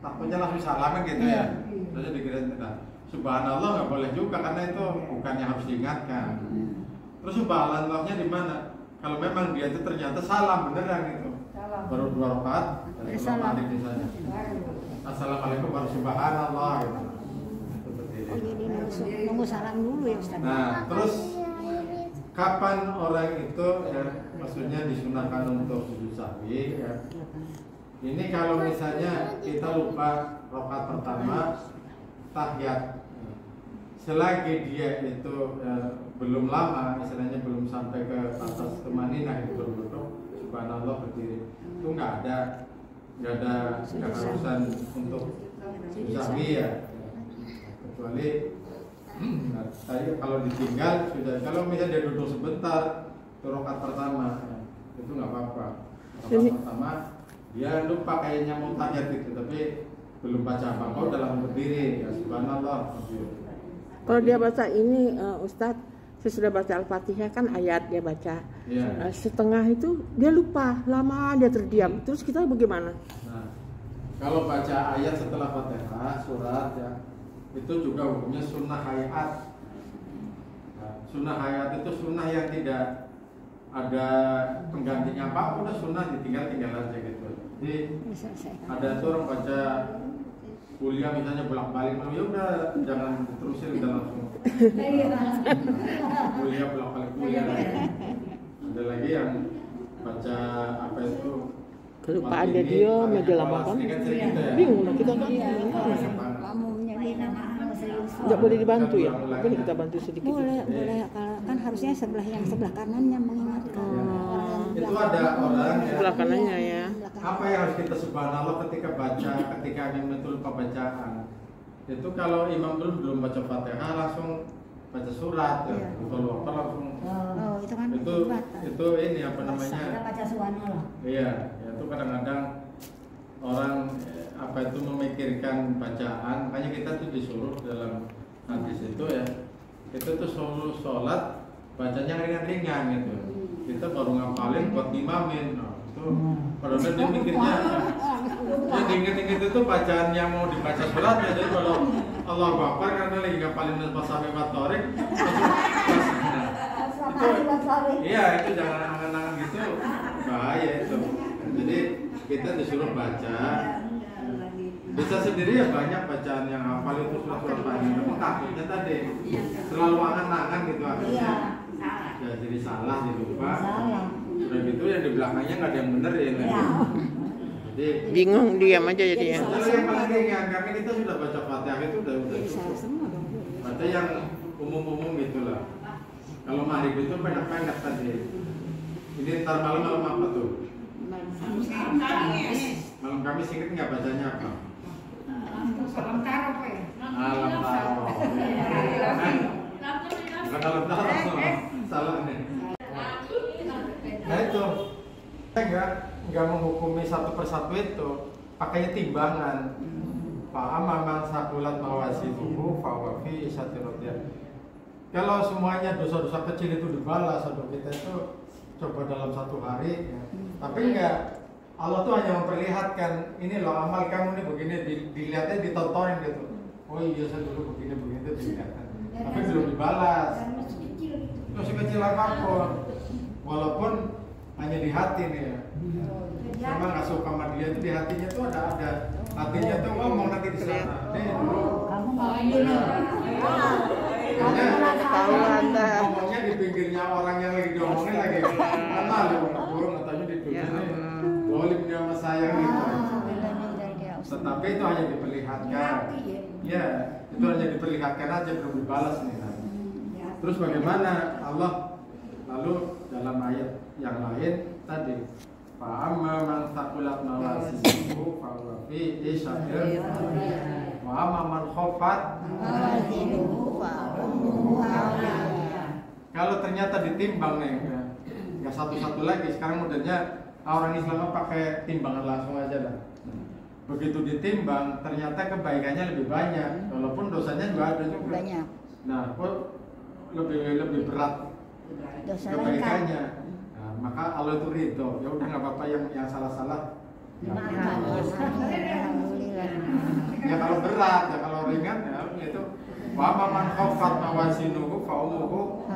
takutnya langsung salam kan gitu ya. Terus dikira subhanallah nggak boleh juga karena itu bukannya harus diingatkan. Terus subhanallahnya di mana? Kalau memang dia itu ternyata salam beneran gitu. Baru 2 rakaat salam misalnya. Assalamualaikum baru subhanallah gitu. Oh jadi nunggu salam dulu ya Ustaz. Nah, terus kapan orang itu ya, maksudnya disunahkan untuk sujud sahwi ya. Ini kalau misalnya kita lupa rakaat pertama tahiyat, selagi dia itu belum lama, istilahnya belum sampai ke atas tumaninah itu betul-betul subhanallah berdiri, itu nggak ada keharusan untuk sahwi ya, kecuali tadi kalau ditinggal sudah, kalau misalnya dia duduk sebentar itu rakaat pertama ya, itu nggak apa-apa. Rakaat pertama dia lupa kayaknya mau tahiyat itu, tapi belum baca apa-apa udah langsung berdiri ya subhanallah. Kalau dia baca ini Ustadz, saya sudah baca Al-Fatihah kan ayat dia baca, setengah itu dia lupa, lama dia terdiam, terus kita bagaimana? Nah, kalau baca ayat setelah Fatihah surat ya, itu juga hukumnya sunnah hayat. Nah, sunnah hayat itu sunnah yang tidak ada penggantinya apa, udah sunnah ditinggal aja gitu. Jadi ada tuh orang baca kuliah misalnya bolak-balik, ya udah jangan diterusin, udah langsung kuliah bolak-balik kuliah. Ada lagi yang baca apa itu kelupaan dia meja lama kan, bingung lah kita kan. Nggak boleh dibantu ya, boleh kita bantu sedikit. Boleh kan harusnya sebelah kanannya mengingatkan. Itu ada orang ya, sebelah kanannya ya. Apa yang harus kita subhanallah ketika baca, ketika imam itu lupa bacaan? Itu kalau imam belum baca Fatihah langsung baca surat ya, betul langsung. Oh, itu kan itu ini apa namanya? Baca subhanallah. Iya, ya itu kadang-kadang orang apa itu memikirkan bacaan, makanya kita tuh disuruh dalam hadis itu ya, itu tuh suruh sholat bacanya ringan-ringan gitu. Kita baru ngapalin buat imamin. Nah, itu padahal dia mikirnya ya dingin-dingin itu bacaan yang mau dibaca sholatnya. Jadi kalau Allahu Akbar karena lagi ngapalin pas sampai matorik iya itu jangan angan-angan gitu, bahaya itu. Jadi kita disuruh baca, bisa sendiri ya, banyak bacaan yang hafal itu surat-surat panjang. Tapi takutnya tadi terlalu angan-angan gitu akhirnya ya jadi salah, jadi lupa. Udah gitu yang di belakangnya nggak ada yang benerin lagi. Jadi Bingung, diam aja jadi ya. Kalau yang paling ringan, kami kita sudah baca Fatihah itu udah baca yang umum-umum gitulah. Kalau maghrib itu pendek-pendek tadi. Ini ntar malam apa tuh? Malam Kamis inget nggak bacanya apa? Salam taruh apa ya? Alam taruh. Bukan alam taruh, salah nih. Nah itu, saya nggak menghukumi satu persatu itu, pakainya timbangan. Fa'amma man saqulat mawazituhu fawafi isyatirotiyah. Kalau semuanya dosa-dosa kecil itu dibalas, atau kita itu coba dalam satu hari ya. Tapi enggak, Allah tuh hanya memperlihatkan, ini loh amal kamu nih begini, dilihatnya, ditontonin gitu. Oh iya saya dulu begini itu dilihatkan, tapi belum dibalas. Dosa kecil apapun, walaupun hanya di hati nih ya. Sama nggak suka sama dia itu di hatinya tuh ada hatinya tuh ngomong nanti di sana. Nih dulu. Ngomongnya di pinggirnya orang yang lagi diomongin lagi kenal ya, burung katanya di dunia nih boleh punya sama saya gitu. Tetapi itu hanya diperlihatkan, ya itu hanya diperlihatkan aja, belum dibalas nih. Terus bagaimana Allah lalu dalam ayat yang lain tadi fa'amma man thaqulat mawazituhu fahuwa fi isyatir wa amma man khaffat kalau ternyata ditimbang nih nggak satu-satu lagi, sekarang modelnya orang Islam pakai timbangan langsung aja lah. Begitu ditimbang ternyata kebaikannya lebih banyak walaupun dosanya juga ada juga banyak. Nah kok lebih berat kebaikannya. Nah, maka Allah itu ridho. Ya udah nggak apa-apa yang salah-salah. Alhamdulillah. Ya kalau berat, ya kalau ringan ya itu wa man khaffat mawazinuhu fa ummuhu.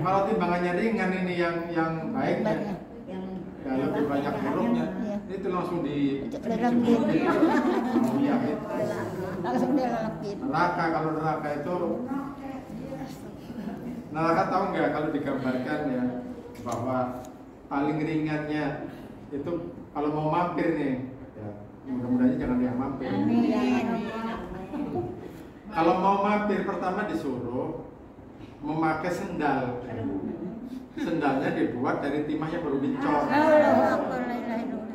Kalau timbangannya ringan ini yang baiknya, ya lebih banyak buruknya. Itu langsung Lelapin. Langsung dia lelapin. Neraka, kalau neraka itu neraka tahu nggak kalau digambarkan ya bahwa paling ringannya itu kalau mau mampir nih, ya, mudah-mudahan jangan yang mampir. Kalau mau mampir pertama disuruh memakai sendal. Sendalnya dibuat dari timah yang baru dicor.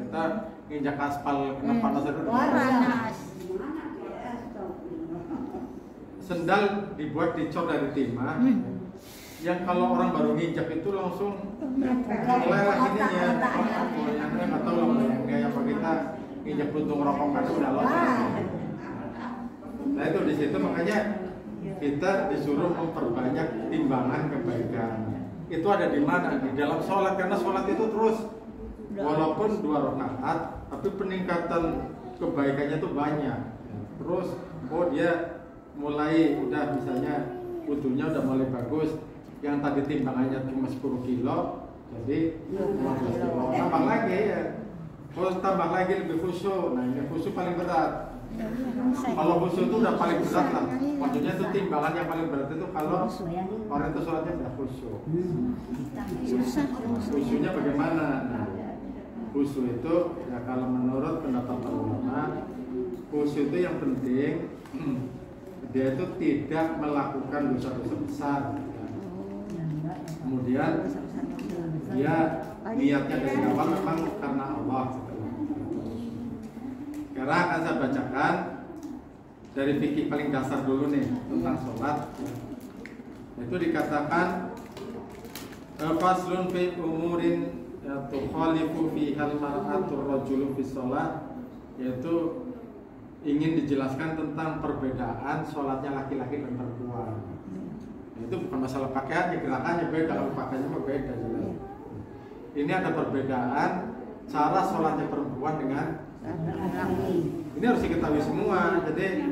Kita nginjak aspal kena panas itu. Sendal dibuat dicor dari timah. Yang kalau orang baru nginjak itu langsung meleleh ininya. Yang nggak tahu lah yang kayak apa kita nginjak puntung rokok kan udah lama. Nah itu di situ makanya kita disuruh memperbanyak timbangan kebaikan. Itu ada di mana? Di dalam sholat, karena sholat itu terus walaupun 2 rakaat, tapi peningkatan kebaikannya itu banyak. Terus, oh dia mulai udah misalnya wudunya udah mulai bagus, yang tadi timbangannya cuma 10 kilo, jadi 15 kilo. Tambah lagi ya, terus tambah lagi lebih khusyuk. Nah ini khusyuk paling berat. Kalau khusyuk itu udah paling berat lah. Maksudnya itu timbangan yang paling berat itu kalau orang itu sholatnya udah khusyuk. Khusyuknya bagaimana? Nah, khusyuk itu ya kalau menurut pendapat ulama, khusyuk itu yang penting dia itu tidak melakukan dosa-dosa besar. Kemudian dia niatnya dari awal memang karena Allah. Sekarang akan saya bacakan dari fikih paling dasar dulu nih tentang sholat. Itu dikatakan faslun fi umurin tukhalifu fihal mar'atur rajulu fi sholat, yaitu ingin dijelaskan tentang perbedaan sholatnya laki-laki dan perempuan. Itu bukan masalah pakaiannya, gerakannya beda, kalau pakaiannya mah beda jelas. Ini ada perbedaan cara sholatnya perempuan dengan ini harus diketahui semua. Jadi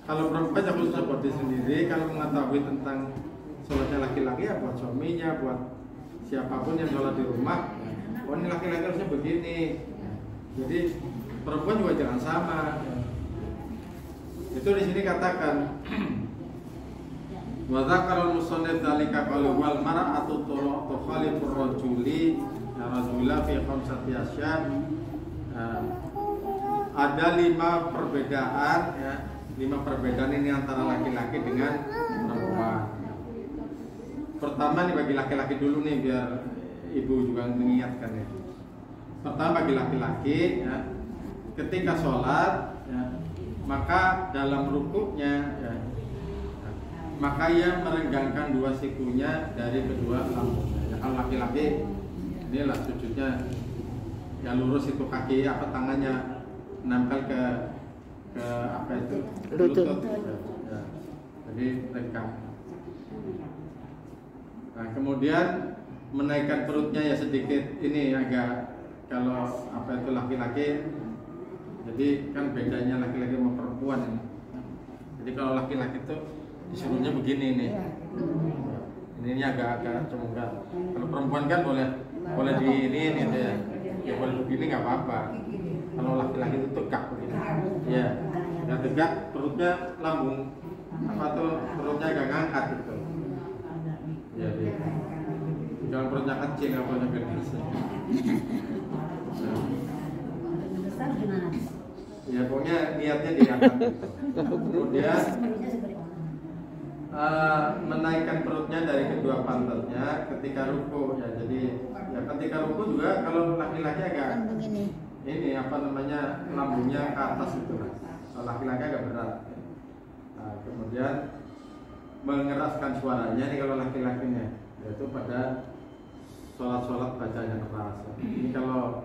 kalau perempuan ya khususnya buat diri sendiri, kalau mengetahui tentang sholatnya laki-laki ya buat suaminya, buat siapapun yang sholat di rumah. Oh ini laki-laki harusnya begini. Jadi perempuan juga jangan sama. Itu di sini katakan wa dzakara al-musannif dzalika qalu wal mar'atu tukhalifur rajuli rajula fi khamsati asya. Ada 5 perbedaan ya, 5 perbedaan ini antara laki-laki dengan perempuan. Pertama nih bagi laki-laki dulu nih biar ibu juga mengingatkan ya. Pertama bagi laki-laki ya, ketika sholat ya, maka dalam rukuknya ya, maka ia merenggangkan 2 sikunya dari kedua lambungnya. Ya, kalau laki-laki inilah sujudnya ya lurus itu kaki apa tangannya nempel ke apa itu lutut. Ya. Jadi tegak. Nah kemudian menaikkan perutnya ya sedikit ini agak, kalau apa itu laki-laki, jadi kan bedanya laki-laki sama perempuan ini. Jadi kalau laki-laki itu disuruhnya begini nih, ini agak-agak cemunggat. Kalau perempuan kan boleh di ini gitu ya boleh begini nggak apa-apa. Kalau laki-laki itu tegak begini, ya yang tegak perutnya lambung apa tuh perutnya agak ngangkat gitu. Ya gitu. Jangan perutnya kecil, nggak perutnya gede. Ya pokoknya niatnya diangkat gitu. Kemudian menaikkan perutnya dari kedua pantatnya ketika ruku ya. Jadi ya ketika ruku juga kalau laki-laki agak ini apa namanya lambungnya ke atas itu. Kalau laki-laki agak berat. Nah, kemudian mengeraskan suaranya nih kalau laki-lakinya, yaitu pada sholat-sholat bacanya keras. Ini kalau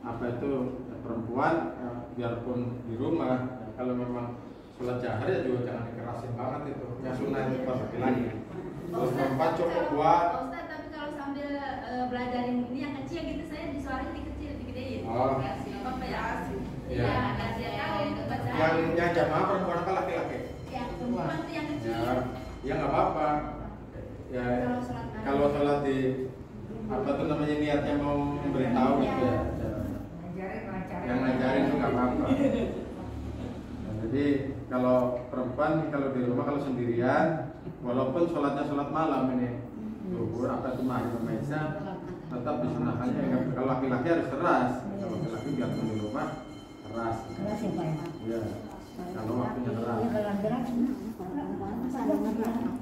apa itu ya, perempuan ya, biarpun di rumah ya, kalau memang sholat jahar ya juga jangan dikerasin banget itu. Yang sunnah itu pas laki-laki. Terus perempuan cukup buat. Ustaz, tapi kalau sambil belajarin ini yang kecil gitu saya disuarain dikecil, digedein. Oh. Apa ya? Iya. Kasih tahu itu baca jamaah perempuan apa laki-laki? Ya, perempuan itu yang kecil. Ya nggak apa-apa. Ya kalau sholat di apa tuh namanya niatnya mau memberitahu gitu ya. Yang ngajarin itu nggak apa-apa. Nah, jadi kalau perempuan kalau di rumah kalau sendirian, walaupun sholatnya sholat malam ini, zuhur apa itu maghrib sama isya, tetap disunahkannya. Kalau laki-laki harus keras, kalau laki-laki biarpun di rumah keras. Keras ya Pak ya? Ya, kalau waktunya keras. Ya kalau gerak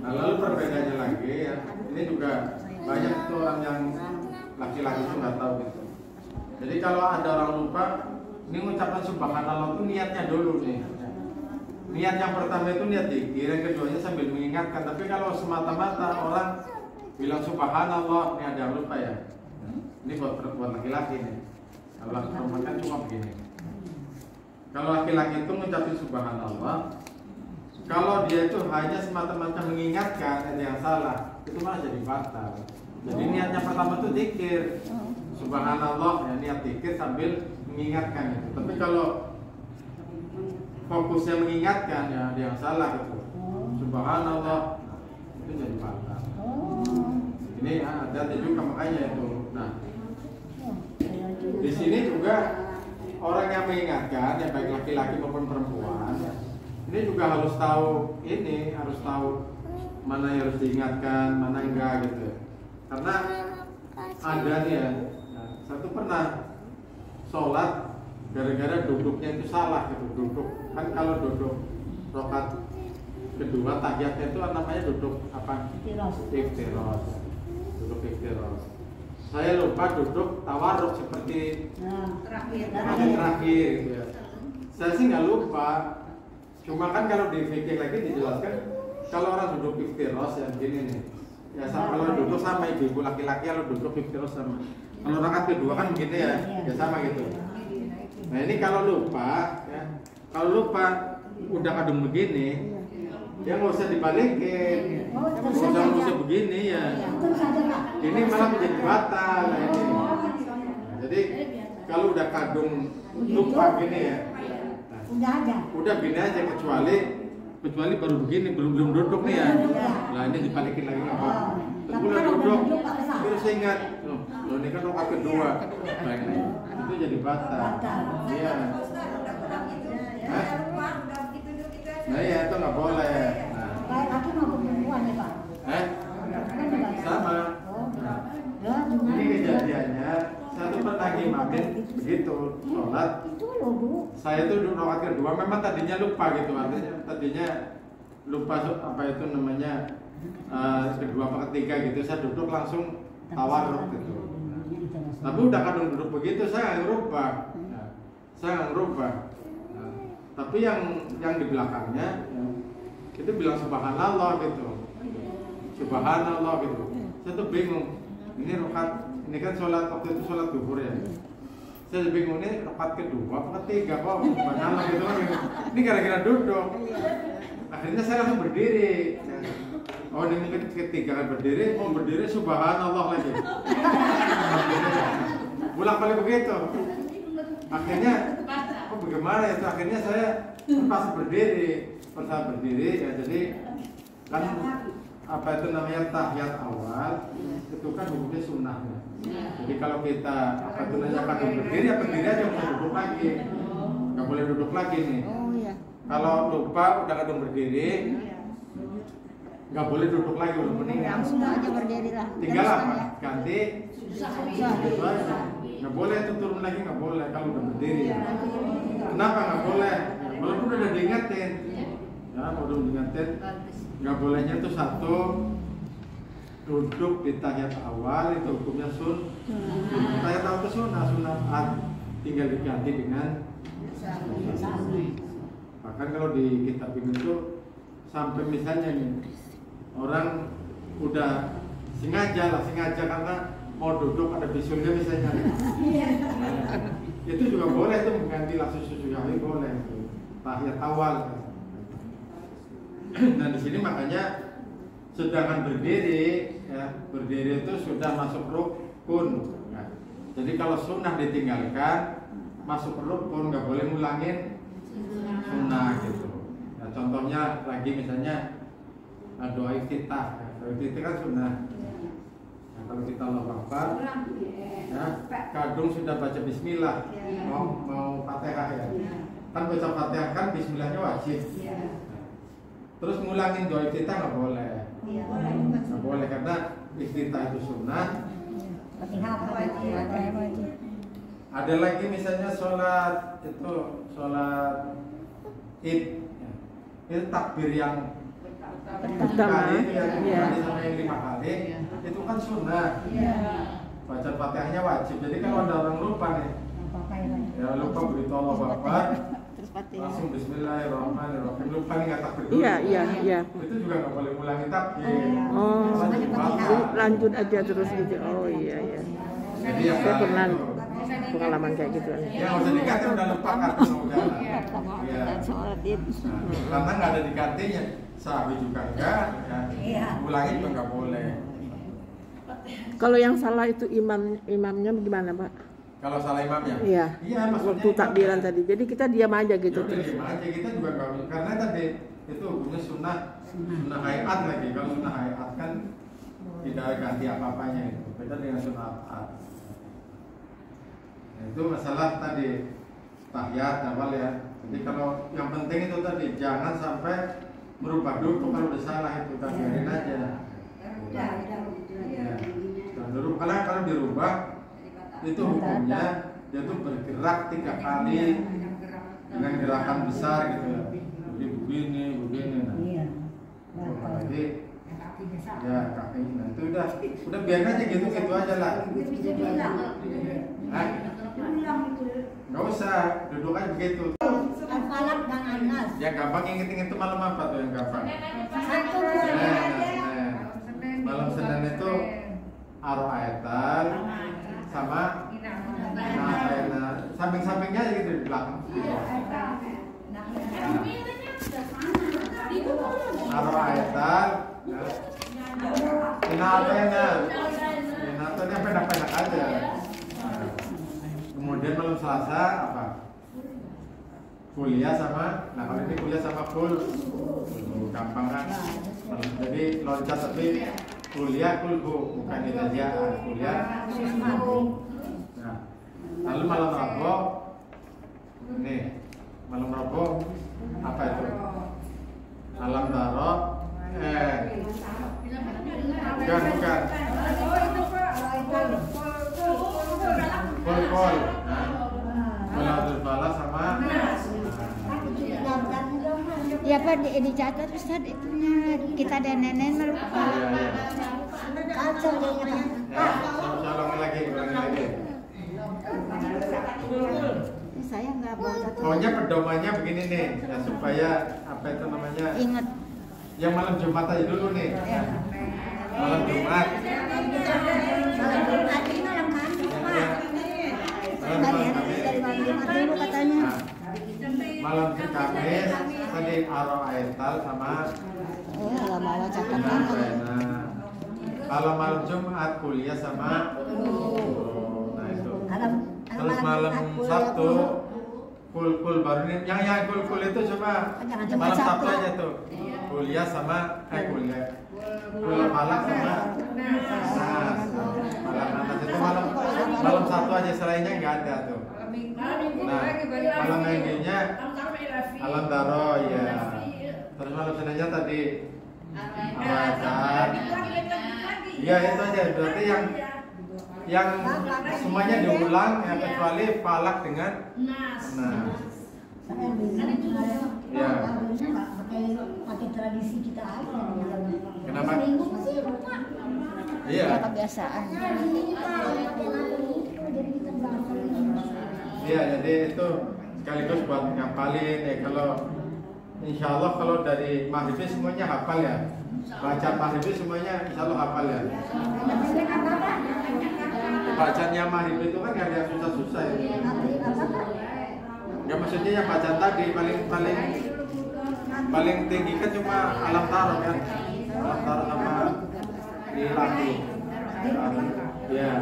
Nah, lalu perbedaannya lagi ya, ini juga banyak tuh orang yang laki-laki itu nggak tahu gitu. Jadi kalau ada orang lupa, ini mengucapkan subhanallah itu niatnya dulu nih. Niat yang pertama itu niat dzikir, yang keduanya sambil mengingatkan. Tapi kalau semata-mata orang bilang subhanallah, ini ada yang lupa ya. Ini buat laki-laki nih. Kalau perempuan kan cuma begini. Kalau laki-laki itu mengucapkan subhanallah, kalau dia itu hanya semata-mata mengingatkan ada yang salah, itu malah jadi batal. Jadi niatnya pertama itu dzikir, subhanallah, ya niat dzikir sambil mengingatkan itu. Tapi kalau fokusnya mengingatkan ya ada yang salah gitu, subhanallah, itu jadi batal. Ini ada juga makanya itu. Nah, di sini juga orang yang mengingatkan, ya baik laki-laki maupun perempuan, ini juga harus tahu harus tahu mana yang harus diingatkan, mana enggak gitu. Karena ada nih ya, satu pernah sholat gara-gara duduknya itu salah gitu, duduk kan kalau duduk rakaat kedua tahiyatnya itu namanya duduk apa? Iftiros. Duduk iftiros. Saya lupa duduk tawarruk seperti terakhir gitu ya. Saya sih nggak lupa. Cuma kan kalau di fikih lagi dijelaskan kalau orang duduk iftiros ya begini nih. Ya sama kalau duduk sama ibu laki-laki kalau duduk iftiros sama. Kalau rakaat kedua kan begini ya, ya sama gitu. Nah ini kalau lupa ya. Kalau lupa udah kadung begini, ya nggak usah dibalikin, nggak usah begini ya. Ini malah menjadi batal. Nah, ini. Nah, jadi kalau udah kadung lupa gini ya, udah gini aja kecuali baru begini belum duduk nih ya. Nah ini dibalikin lagi nggak apa. Terus udah duduk, terus ingat, loh ini kan rakaat kedua, nah, itu jadi batal. Iya. Nah ya itu nggak boleh. Kayak laki maupun perempuan ya Pak? Sama. Ini kejadiannya satu pernah ngimamin begitu sholat. Saya tuh duduk rakaat kedua, memang tadinya lupa gitu, artinya tadinya lupa apa itu namanya kedua apa ketiga gitu. Saya duduk langsung tawarruk gitu. Tapi udah kadang duduk begitu saya nggak ngerubah. Tapi yang di belakangnya itu bilang subhanallah gitu. Subhanallah gitu. Saya tuh bingung. Ini kan sholat waktu itu sholat zuhur ya. Saya bingung ini rakaat kedua apa ketiga kok subhanallah gitu kan. Ini gara-gara duduk. Akhirnya saya langsung berdiri. Oh ini mungkin ketiga kan berdiri, mau berdiri subhanallah lagi. Bolak-balik begitu. Akhirnya bagaimana ya? Akhirnya saya pas berdiri ya, jadi kan apa itu namanya tahiyat awal itu kan hukumnya sunnah ya. Jadi kalau kita apa itu namanya kadung berdiri ya berdiri aja, nggak duduk lagi, nggak boleh duduk lagi nih. Kalau lupa udah kadung berdiri nggak boleh duduk lagi, udah meninggal. Langsung aja berdiri lah. Tinggal apa? Ganti. Nggak boleh itu turun lagi, nggak boleh kalau udah berdiri. Kenapa nggak boleh? Walaupun udah diingetin, ya udah diingetin, nggak bolehnya itu satu duduk di tahiyat awal itu hukumnya tahiyat awal itu sunnah tinggal diganti dengan bahkan kalau di kitab ini tuh sampai misalnya nih orang udah sengaja karena mau duduk ada bisulnya misalnya. Itu juga boleh tuh mengganti langsung sujudahi boleh. Tahiyat awal. Nah di sini makanya sedangkan berdiri itu sudah masuk rukun. Nah, jadi kalau sunnah ditinggalkan masuk rukun nggak boleh ngulangin sunnah gitu. Nah, contohnya lagi misalnya doa iftitah. Doa iftitah kan sunnah. Nah, kalau kita Allahu Akbar, ya, kadung sudah baca Bismillah, mau Fatihah ya. Kan baca Fatihah kan Bismillahnya wajib. Terus ngulangin doa iftitah nggak boleh. Nggak boleh karena iftitah itu sunnah. Ada lagi misalnya sholat Id, itu takbir yang Pertama, kali itu yang iya. kali sama yang 5 kali, itu kan sunnah. Baca Fatihahnya wajib. Jadi kalau ada orang lupa nih, ya lupa begitu Allahu Akbar, Terus Fatihah. langsung Bismillahirrahmanirrahim. Lupa nih nggak takbir dulu. Iya. Itu juga nggak boleh ngulangi takbir. Oh, Lanjut baca. lanjut aja terus gitu. Oh iya. Jadi ya Saya pernah itu. pengalaman kayak gitu. Ya nggak usah diganti, udah lupa kan udah. Iya. Sholat Id. Karena nggak ada digantinya, sahabat juga enggak, ya. Ulangi juga nggak boleh. Kalau yang salah itu imamnya gimana, Pak? Kalau salah imamnya? Iya. Iya, maksudnya Waktu takbiran tadi. Jadi kita diam aja gitu ya, terus. diam aja, kita juga nggak, karena tadi itu hukumnya sunnah hayat lagi. Kalau sunnah hayat kan tidak ganti apa-apanya itu. Beda dengan sunnah hayat. Nah, itu masalah tadi tahiyat awal ya. Jadi kalau yang penting itu tadi jangan sampai merubah dulu kalau udah salah itu kan biarin aja. Ya. Dan dulu kalau dirubah itu hukumnya dia tuh bergerak 3 kali dengan gerakan besar gitu ya. Jadi begini. Nah, jadi ya kaki. Nah itu udah biarin aja gitu aja lah. Hah? Nggak usah, duduk aja begitu. Al-Falaq dan An-Nas. Yang gampang inget-inget itu malam apa tuh yang gampang? Satu Malam Senin itu Ar-Ayatal sama samping-sampingnya aja gitu di belakang. Ar-Ayatal, Inatena pendek-pendek aja. Kemudian malam Selasa apa? Kuliah sama, nah kalau ini kuliah sama full, gampang kan? Jadi loncat tapi kuliah kulbu, bukan hidayaan, kuliah. Nah, lalu malam Rabu, nih malam Rabu apa itu? Malam Daro, bukan. Kol. Nah, bala sama. Ya Pak, dicatat Ustaz itunya. Kita dan nenek melupa. Iya. kacau jadinya Pak. Ya, ulangi lagi. Saya nggak baca. Pokoknya pedomannya begini nih, ya, supaya apa itu namanya? Ingat. Yang malam Jumat aja dulu nih. Malam Jumat. Dari malam Jumat dulu katanya. Malam Kamis tadi Ar-Ayatal sama Nggak bawa catatan. kalau malam Jumat kuliah sama nah itu. Terus malam Sabtu kul baru nih yang kul itu cuma malam Sabtu aja tuh. Kuliah sama kuliah. Kul malam sama malam Nanas itu malam Sabtu aja, selainnya nggak ada tuh. Nah, malam minggunya Alam Daro ya. Terus malam Seninnya tadi Ar-Ayatal. Iya itu aja, berarti yang semuanya diulang ya, kecuali Falak dengan Nas. Ya. Pakai tradisi kita aja. Kenapa? Seminggu sih lupa. Iya. Ya kebiasaan. Iya, jadi itu sekaligus buat ngapalin ya. Kalau insya Allah kalau dari maghrib semuanya hafal ya. Baca maghrib semuanya insya Allah hafal ya. Bacanya maghrib itu kan nggak ada yang susah-susah ya. Ya maksudnya yang bacaan tadi paling tinggi kan cuma alam taro kan. Alam taro sama di lagi. Ya.